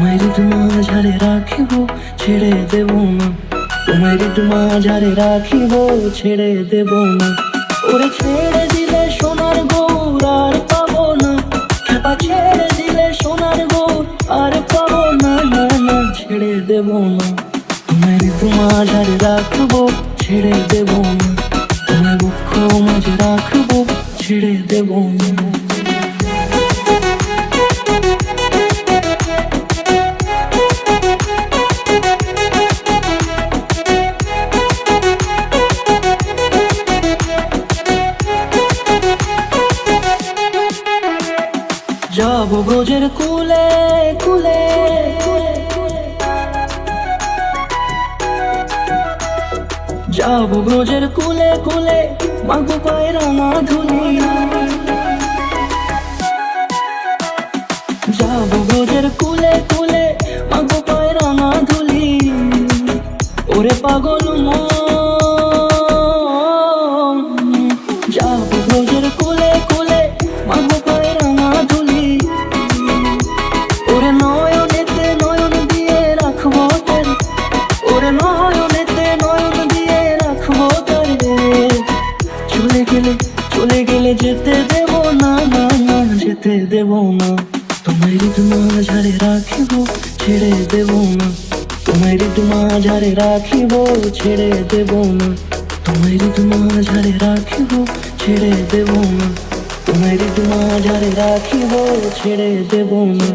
তোমায় মাঝারে রাখিব, ছেড়ে দেব না। তোমায় মাঝারে রাখিব, ছেড়ে দেব না। ওরে ছেড়ে দিলে সোনার গৌর আর পাবো না, খেপা ছেড়ে দিলে সোনার গৌর আর পাবো না, না না ছেড়ে দেব না। তোমায় মাঝারে রাখবো, ছেড়ে দেব না। তোমায় বুক মাঝে রাখবো, ছেড়ে দেব না। যাব ব্রজের কুলে কুলে, যাব ব্রজের কুলে কুলে, মাগো পায়ের রাঙা ধুলি। যাব ব্রজের কুলে কুলে, মাগো পায়ের রাঙা ধুলি। ওরে পাগল মন, যাব ব্রজের কুলে কুলে, মাগো পায়ের রাঙা ধুলি। ওরে নয়নেতে নয়ন দিয়ে রাখবো তারে, ওরে নয়নেতে নয়ন দিয়ে রাখবো তারে। চলে গেলে চলে গেলে যেতে দেব না, না না যেতে দেব না। তোমায় মাঝারে রাখিব, ছেড়ে দেব না। তোমায় মাঝারে রাখিব, ছেড়ে দেব না। তোমায় মাঝারে রাখিব, ছেড়ে দেব না। তোমায় মাঝারে রাখিব, ছেড়ে দেব না।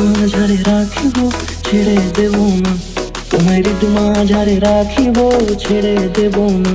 মাঝারে রাখিব, ছেড়ে দেব না। তোমায় মাঝারে রাখিব, ছেড়ে দেব না।